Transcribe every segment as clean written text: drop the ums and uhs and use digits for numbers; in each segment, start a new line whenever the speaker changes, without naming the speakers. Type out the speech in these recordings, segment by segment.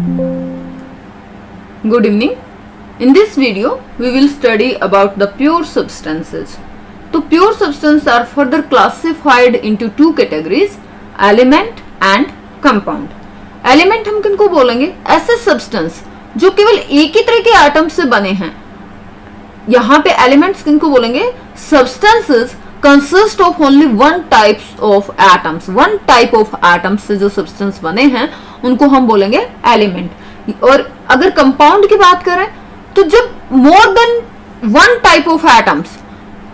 Good evening. In this video, we will study about the pure substances. So pure substances are further classified into two categories, element and compound. Element हम किनको बोलेंगे? ऐसे substance जो केवल एक ही तरह के एटम से बने हैं. यहाँ पे एलिमेंट्स किनको बोलेंगे? Substances consist of only one type of atoms. One type of atoms से जो substance बने हैं उनको हम बोलेंगे एलिमेंट. और अगर कंपाउंड की बात करें तो जब more than one type of atoms,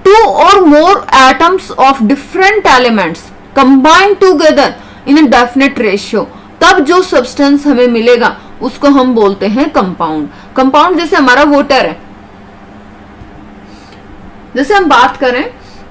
two और more atoms of different elements combine together in a definite ratio, तब जो सब्सटेंस हमें मिलेगा उसको हम बोलते हैं कंपाउंड. कंपाउंड जैसे हमारा वाटर है, जैसे हम बात करें,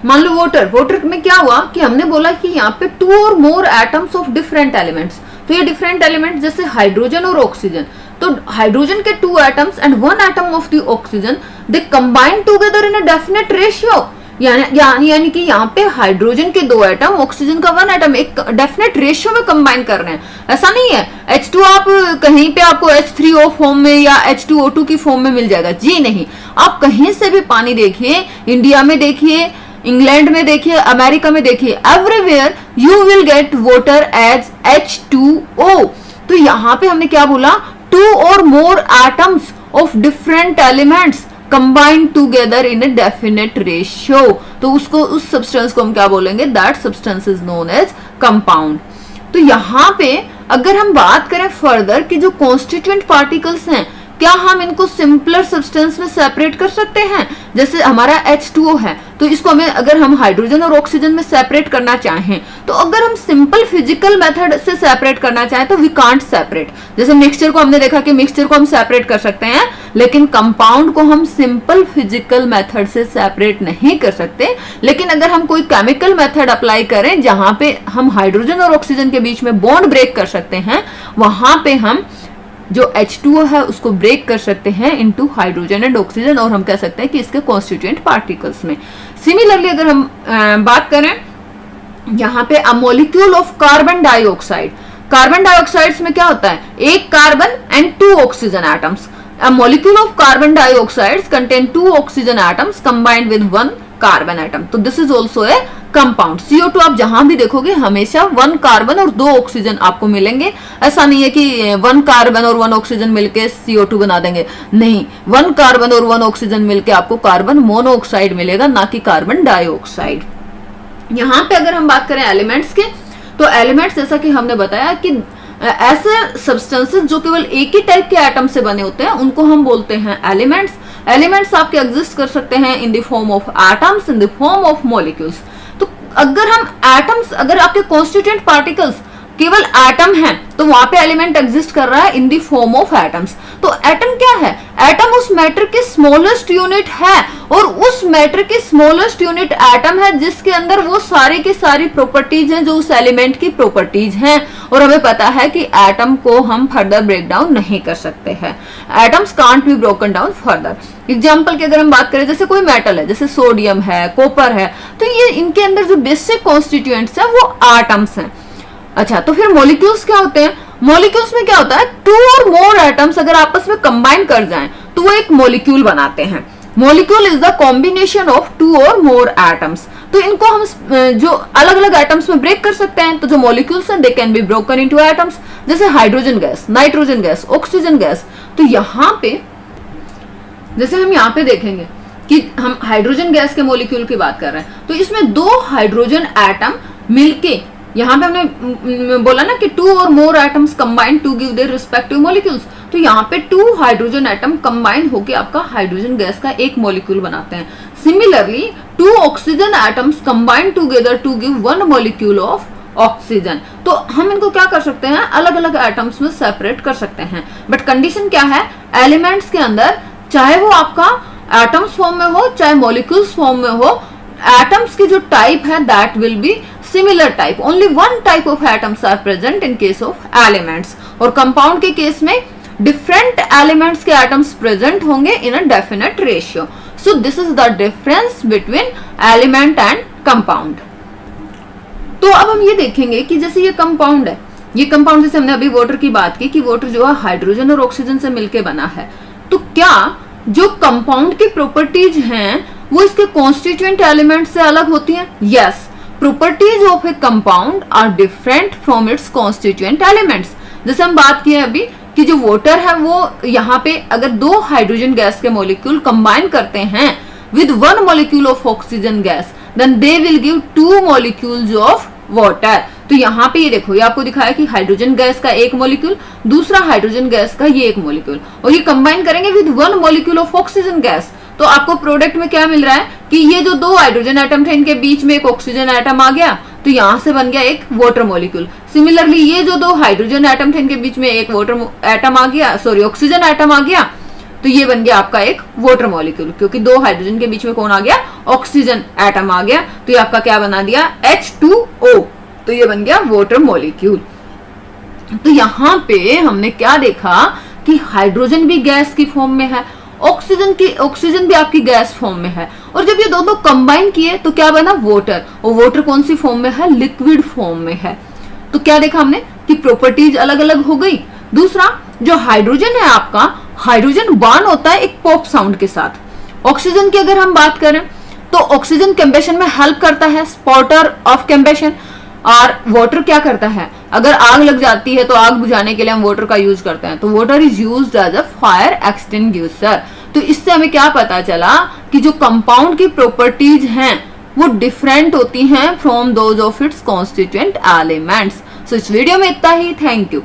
मान लो वाटर में क्या हुआ कि हमने बोला कि यहाँ पे टू और more atoms of different elements. तो ये डिफरेंट एलिमेंट जैसे हाइड्रोजन और ऑक्सीजन, तो हाइड्रोजन के two atoms and one atom of the oxygen they combine together in a definite ratio. यानी कि यहाँ पे हाइड्रोजन के दो एटम, ऑक्सीजन का वन एटम एक डेफिनेट रेशियो में कंबाइन कर रहे हैं. ऐसा नहीं है H2 आप कहीं पे आपको H3O फॉर्म में या H2O2 की फॉर्म में मिल जाएगा. जी नहीं, आप कहीं से भी पानी देखिए, इंडिया में देखिए, इंग्लैंड में देखिए, अमेरिका में देखिए, everywhere you will get water as H2O. तो यहाँ पे हमने क्या बोला? टू और more atoms of different elements combined together in a definite ratio. तो उसको, उस सब्सटेंस को हम क्या बोलेंगे? That substance is known as compound. तो यहाँ पे अगर हम बात करें फर्दर कि जो कॉन्स्टिट्यूएंट पार्टिकल्स हैं, क्या हम इनको सिंपलर सब्सटेंस में सेपरेट कर सकते हैं? जैसे हमारा H2O है, तो इसको हमें अगर हम हाइड्रोजन और ऑक्सीजन में सेपरेट करना चाहें, तो अगर हम सिंपल फिजिकल मेथड से सेपरेट करना चाहें तो वी कांट सेपरेट. जैसे मिक्सचर को हमने देखा कि मिक्सचर को हम सेपरेट कर सकते हैं, लेकिन कंपाउंड को हम सिंपल फिजिकल मेथड से सेपरेट नहीं कर सकते. लेकिन अगर हम कोई केमिकल मेथड अप्लाई करें जहां पे हम हाइड्रोजन और ऑक्सीजन के बीच में बॉन्ड ब्रेक कर सकते हैं, वहां पे हम जो H2O है उसको ब्रेक कर सकते हैं इनटू हाइड्रोजन एंड ऑक्सीजन, और हम कह सकते हैं कि इसके कॉन्स्टिट्यूएंट पार्टिकल्स में. सिमिलरली अगर हम बात करें यहाँ पे a molecule of carbon dioxide, carbon dioxide में क्या होता है? एक carbon and two oxygen atoms. A molecule of carbon dioxide contain two oxygen atoms combined with one carbon atom. तो this is also a compound. CO2 आप जहां भी देखोगे हमेशा वन कार्बन और दो ऑक्सीजन आपको मिलेंगे. ऐसा नहीं है कि वन कार्बन और वन ऑक्सीजन मिलके CO2 बना देंगे. नहीं, वन कार्बन और वन ऑक्सीजन मिलके आपको कार्बन मोनोऑक्साइड मिलेगा, ना कि कार्बन डाइऑक्साइड. यहाँ पे अगर हम बात करें एलिमेंट्स के, तो एलिमेंट्स जैसा कि हमने बताया कि ऐसे सब्सटेंसेस जो केवल एक ही टाइप के एटम से बने होते हैं उनको हम बोलते हैं एलिमेंट्स. एलिमेंट्स आपके एग्जिस्ट कर सकते हैं in the form of atoms, in the form of molecules. तो अगर हम एटम्स, अगर आपके कॉन्स्टिट्यूएंट पार्टिकल्स केवल एटम है तो वहां पे एलिमेंट एग्जिस्ट कर रहा है इन दी फॉर्म ऑफ एटम्स. तो एटम क्या है? एटम उस मैटर की स्मॉलेस्ट यूनिट है, और उस मैटर की स्मॉलेस्ट यूनिट एटम है जिसके अंदर वो सारी की सारी प्रॉपर्टीज हैं जो उस एलिमेंट की प्रॉपर्टीज हैं. और हमें पता है कि एटम को हम फर्दर ब्रेक डाउन नहीं कर सकते हैं. Atoms can't be broken down further. Example की अगर हम बात करें, जैसे कोई मेटल है, जैसे सोडियम है, कॉपर है, तो ये इनके अंदर जो बेसिक कॉन्स्टिट्यूएंट्स हैं वो एटम्स हैं. अच्छा, तो फिर मॉलिक्यूल्स क्या होते हैं? मॉलिक्यूल्स में क्या होता है? टू और मोर एटम्स अगर आपस में कंबाइन कर जाएं तो वो एक मॉलिक्यूल बनाते हैं. Molecule is the combination of two और मोर एटम्स. तो इनको हम जो अलग अलग एटम्स में ब्रेक कर सकते हैं. तो जो मॉलिक्यूल्स हैं they can be broken into atoms, जैसे hydrogen gas, nitrogen gas, oxygen gas. तो यहाँ पे जैसे हम यहाँ पे देखेंगे कि हम हाइड्रोजन गैस के मॉलिक्यूल की बात कर रहे हैं, तो इसमें दो हाइड्रोजन एटम मिलके, यहाँ पे हमने बोला ना कि टू और more atoms combine to give their respective molecules. तो यहाँ पे टू हाइड्रोजन एटम कंबाइन होके आपका हाइड्रोजन गैस का एक मॉलिक्यूल बनाते हैं. Similarly two oxygen atoms combine together to give one molecule of oxygen. तो हम इनको क्या कर सकते हैं? अलग अलग एटम्स में सेपरेट कर सकते हैं. बट कंडीशन क्या है? एलिमेंट्स के अंदर चाहे वो आपका एटम्स फॉर्म में हो चाहे मॉलिक्यूल्स फॉर्म में हो, एटम्स की जो टाइप है that will be similar type. Only one type of atoms are present in case of elements. और कंपाउंड के केस में डिफरेंट एलिमेंट्स के एटम्स प्रेजेंट होंगे in a definite ratio. So this is the difference between element and compound. तो अब हम ये देखेंगे कि जैसे ये कंपाउंड है, ये कंपाउंड जैसे हमने अभी वाटर की बात की कि वाटर जो है हाइड्रोजन और ऑक्सीजन से मिलकर बना है, तो क्या जो कंपाउंड की प्रॉपर्टीज हैं वो इसके कॉन्स्टिट्यूएंट एलिमेंट से अलग होती हैं? Yes, properties of a compound are different from its constituent elements. जैसे हम बात किए अभी कि जो वाटर है वो यहाँ पे अगर 2 हाइड्रोजन गैस के मॉलिक्यूल कंबाइन करते हैं with 1 molecule of oxygen gas, then they will give 2 molecules of water. तो यहाँ पे ये देखो, ये आपको दिखाया कि हाइड्रोजन गैस का एक मॉलिक्यूल, दूसरा हाइड्रोजन गैस का ये एक मॉलिक्यूल, और ये कंबाइन करेंगे with 1 molecule of oxygen gas. तो आपको प्रोडक्ट में क्या मिल रहा है कि ये जो 2 हाइड्रोजन एटम थे इनके बीच में एक ऑक्सीजन एटम आ गया, तो यहां से बन गया एक वाटर मॉलिक्यूल। सिमिलरली ये जो 2 हाइड्रोजन एटम थे इनके बीच में एक वाटर एटम आ गया, सॉरी ऑक्सीजन एटम आ गया, तो ये बन गया आपका एक वाटर मॉलिक्यूल, क्योंकि 2 हाइड्रोजन के बीच में कौन आ गया? ऑक्सीजन एटम आ गया। तो ये आपका क्या बना दिया? H2O। तो ये बन गया वाटर मॉलिक्यूल। तो यहाँ पे हमने क्या देखा कि हाइड्रोजन भी गैस की फॉर्म में है, ऑक्सीजन भी आपकी गैस फॉर्म में है, और जब ये दोनों कंबाइन किए तो क्या बना? वाटर। और वाटर कौन सी फॉर्म में है? लिक्विड फॉर्म में है। तो क्या देखा हमने कि प्रॉपर्टीज अलग अलग हो गई। दूसरा, जो हाइड्रोजन है आपका, हाइड्रोजन बॉन्ड होता है एक पॉप साउंड के साथ। ऑक्सीजन की अगर हम बात करें तो ऑक्सीजन कंबेशन में हेल्प करता है, स्पॉटर ऑफ कंबेशन। और वाटर क्या करता है? अगर आग लग जाती है तो आग बुझाने के लिए हम वाटर का यूज करते हैं, तो water is used as a fire extinguisher. तो इससे हमें क्या पता चला कि जो कंपाउंड की प्रॉपर्टीज हैं वो डिफरेंट होती हैं from those of its constituent elements. So इस वीडियो में इतना ही। Thank you.